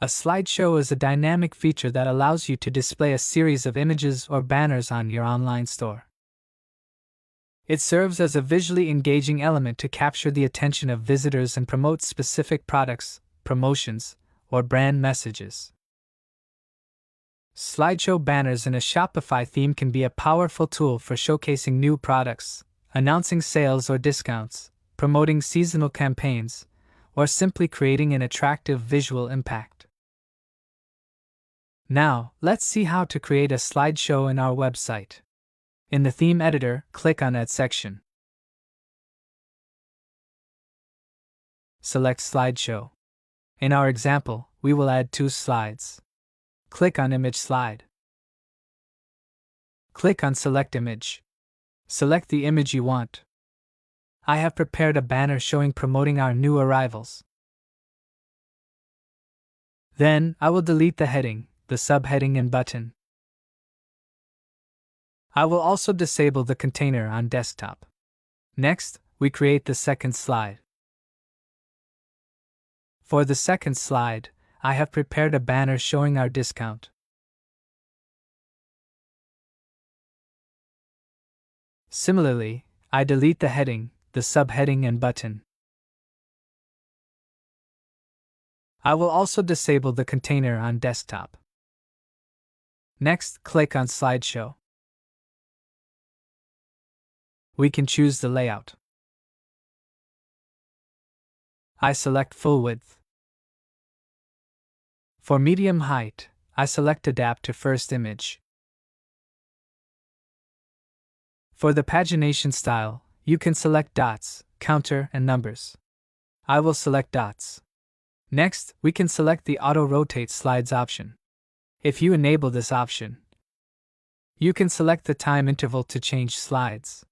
A slideshow is a dynamic feature that allows you to display a series of images or banners on your online store. It serves as a visually engaging element to capture the attention of visitors and promote specific products, promotions, or brand messages. Slideshow banners in a Shopify theme can be a powerful tool for showcasing new products, announcing sales or discounts, promoting seasonal campaigns, or simply creating an attractive visual impact. Now, let's see how to create a slideshow in our website. In the Theme Editor, click on Add section. Select Slideshow. In our example, we will add 2 slides. Click on Image Slide. Click on Select Image. Select the image you want. I have prepared a banner promoting our new arrivals. Then, I will delete the heading, the subheading and button. I will also disable the container on desktop. Next, we create the second slide. For the second slide, I have prepared a banner showing our discount. Similarly, I delete the heading, the subheading and button. I will also disable the container on desktop. Next, click on Slideshow. We can choose the layout. I select Full Width. For medium height, I select Adapt to First Image. For the pagination style, you can select dots, counter, and numbers. I will select dots. Next, we can select the Auto Rotate Slides option. If you enable this option, you can select the time interval to change slides.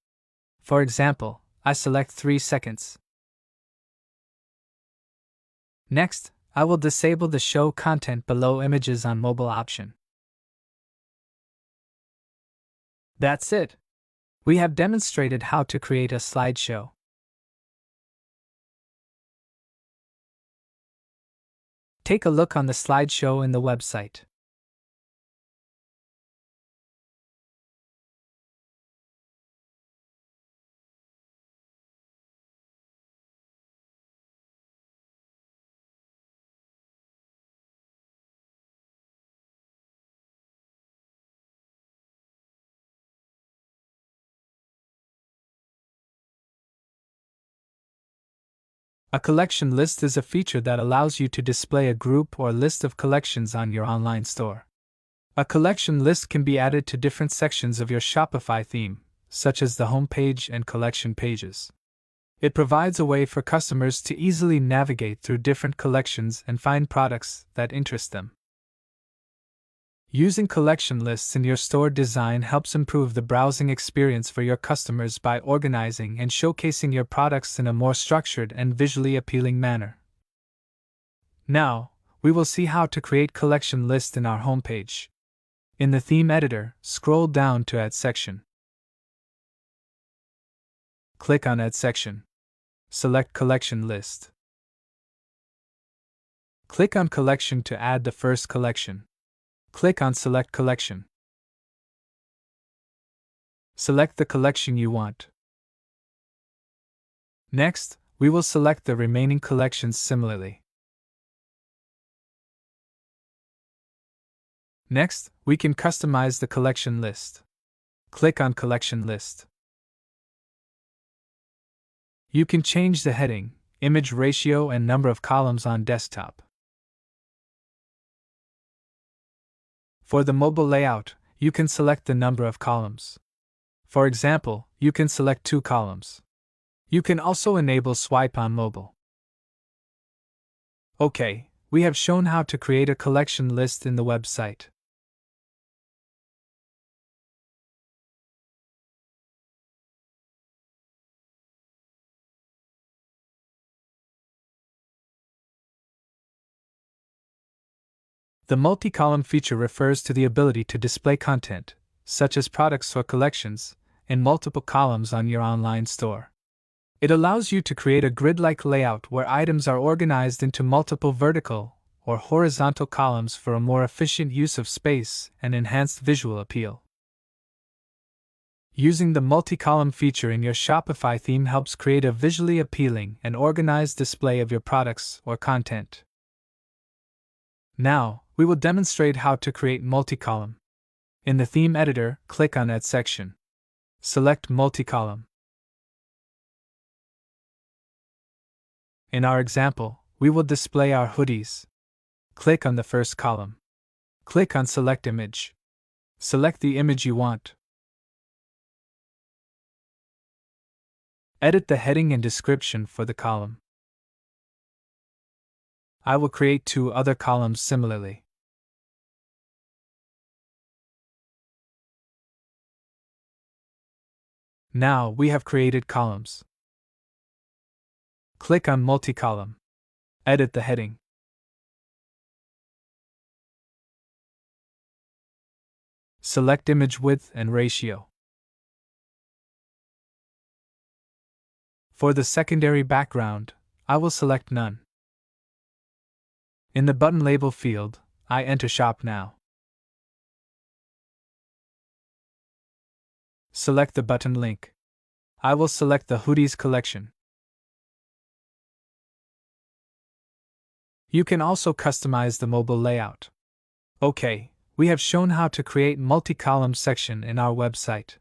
For example, I select 3 seconds. Next, I will disable the Show Content Below Images on Mobile option. That's it. We have demonstrated how to create a slideshow. Take a look on the slideshow in the website. A collection list is a feature that allows you to display a group or list of collections on your online store. A collection list can be added to different sections of your Shopify theme, such as the home page and collection pages. It provides a way for customers to easily navigate through different collections and find products that interest them. Using collection lists in your store design helps improve the browsing experience for your customers by organizing and showcasing your products in a more structured and visually appealing manner. Now, we will see how to create collection lists in our homepage. In the Theme Editor, scroll down to Add section. Click on Add section. Select Collection List. Click on Collection to add the first collection. Click on Select Collection. Select the collection you want. Next, we will select the remaining collections similarly. Next, we can customize the collection list. Click on Collection List. You can change the heading, image ratio, and number of columns on desktop. For the mobile layout, you can select the number of columns. For example, you can select 2 columns. You can also enable Swipe on mobile. Okay, we have shown how to create a collection list in the website. The multi-column feature refers to the ability to display content, such as products or collections, in multiple columns on your online store. It allows you to create a grid-like layout where items are organized into multiple vertical or horizontal columns for a more efficient use of space and enhanced visual appeal. Using the multi-column feature in your Shopify theme helps create a visually appealing and organized display of your products or content. Now, we will demonstrate how to create multi-column. In the theme editor, click on Add section. Select multi-column. In our example, we will display our hoodies. Click on the first column. Click on Select Image. Select the image you want. Edit the heading and description for the column. I will create 2 other columns similarly. Now we have created columns. Click on Multi-column. Edit the heading. Select image width and ratio. For the secondary background, I will select none. In the button label field, I enter Shop Now. Select the button link. I will select the hoodies collection. You can also customize the mobile layout. Okay, we have shown how to create multi-column section in our website.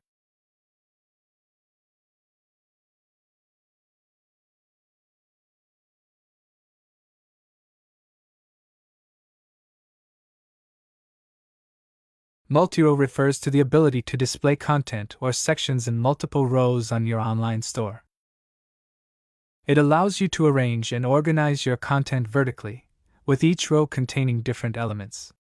Multi-row refers to the ability to display content or sections in multiple rows on your online store. It allows you to arrange and organize your content vertically, with each row containing different elements.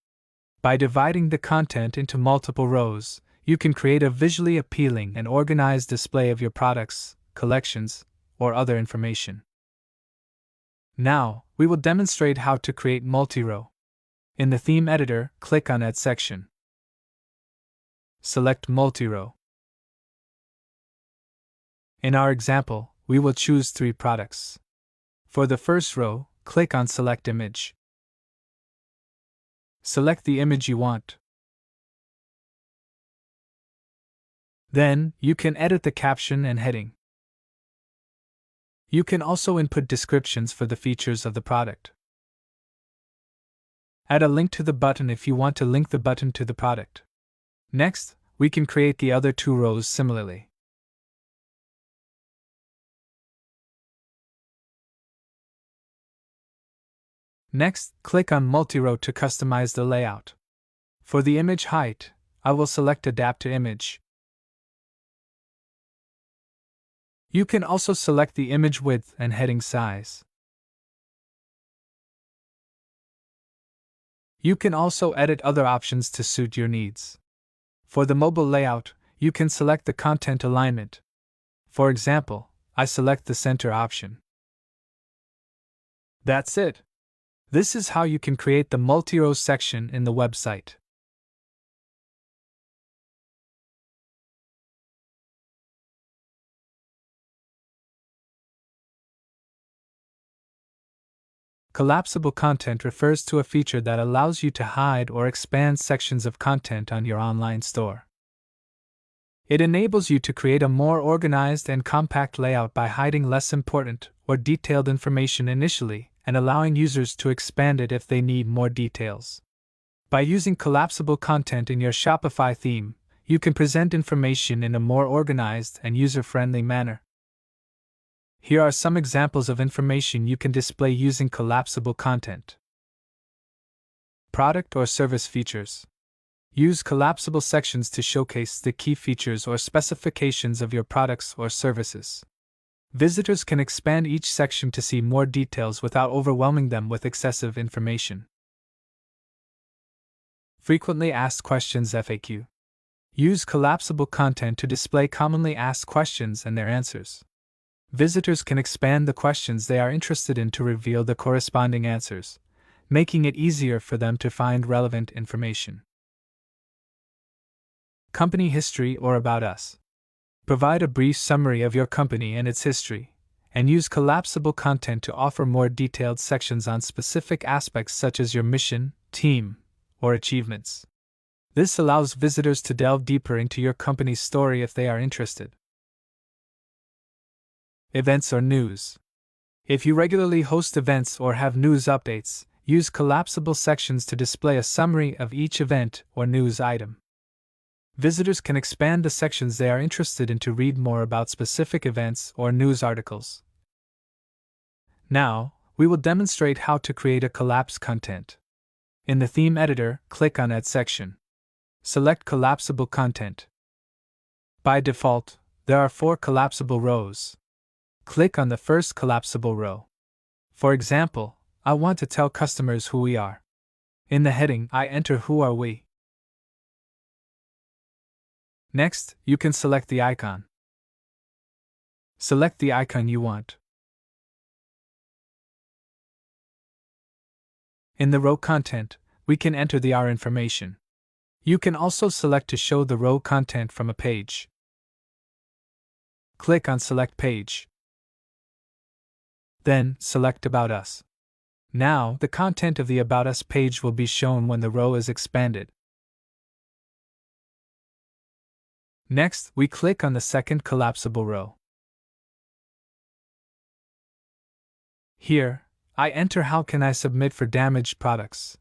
By dividing the content into multiple rows, you can create a visually appealing and organized display of your products, collections, or other information. Now, we will demonstrate how to create multi-row. In the theme editor, click on Add section. Select multi-row. In our example, we will choose 3 products. For the first row, click on Select Image. Select the image you want. Then, you can edit the caption and heading. You can also input descriptions for the features of the product. Add a link to the button if you want to link the button to the product. Next, we can create the other 2 rows similarly. Next, click on Multi-row to customize the layout. For the image height, I will select Adapt to Image. You can also select the image width and heading size. You can also edit other options to suit your needs. For the mobile layout, you can select the content alignment. For example, I select the center option. That's it. This is how you can create the multi-row section in the website. Collapsible content refers to a feature that allows you to hide or expand sections of content on your online store. It enables you to create a more organized and compact layout by hiding less important or detailed information initially and allowing users to expand it if they need more details. By using collapsible content in your Shopify theme, you can present information in a more organized and user-friendly manner. Here are some examples of information you can display using collapsible content. Product or service features. Use collapsible sections to showcase the key features or specifications of your products or services. Visitors can expand each section to see more details without overwhelming them with excessive information. Frequently asked questions FAQ. Use collapsible content to display commonly asked questions and their answers. Visitors can expand the questions they are interested in to reveal the corresponding answers, making it easier for them to find relevant information. Company history or about us. Provide a brief summary of your company and its history, and use collapsible content to offer more detailed sections on specific aspects such as your mission, team, or achievements. This allows visitors to delve deeper into your company's story if they are interested. Events or news. If you regularly host events or have news updates, use collapsible sections to display a summary of each event or news item. Visitors can expand the sections they are interested in to read more about specific events or news articles. Now, we will demonstrate how to create a collapsed content. In the theme editor, click on Add section. Select Collapsible Content. By default, there are 4 collapsible rows. Click on the first collapsible row. For example, I want to tell customers who we are. In the heading, I enter Who are we? Next, you can select the icon. Select the icon you want. In the row content, we can enter the Our information. You can also select to show the row content from a page. Click on Select Page. Then, select About Us. Now, the content of the About Us page will be shown when the row is expanded. Next, we click on the second collapsible row. Here, I enter How can I submit for damaged products.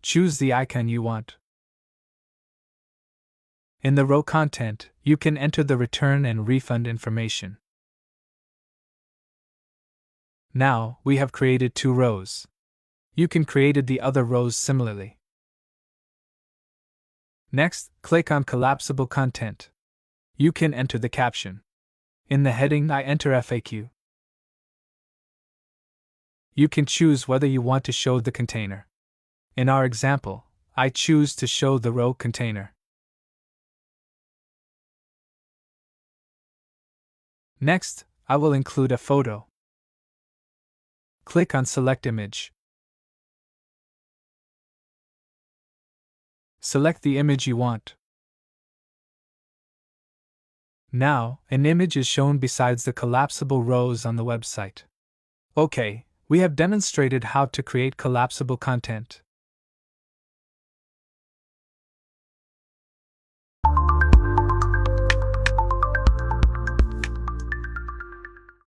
Choose the icon you want. In the row content, you can enter the return and refund information. Now, we have created 2 rows. You can create the other rows similarly. Next, click on Collapsible Content. You can enter the caption. In the heading, I enter FAQ. You can choose whether you want to show the container. In our example, I choose to show the row container. Next, I will include a photo. Click on Select Image. Select the image you want. Now, an image is shown besides the collapsible rows on the website. Okay, we have demonstrated how to create collapsible content.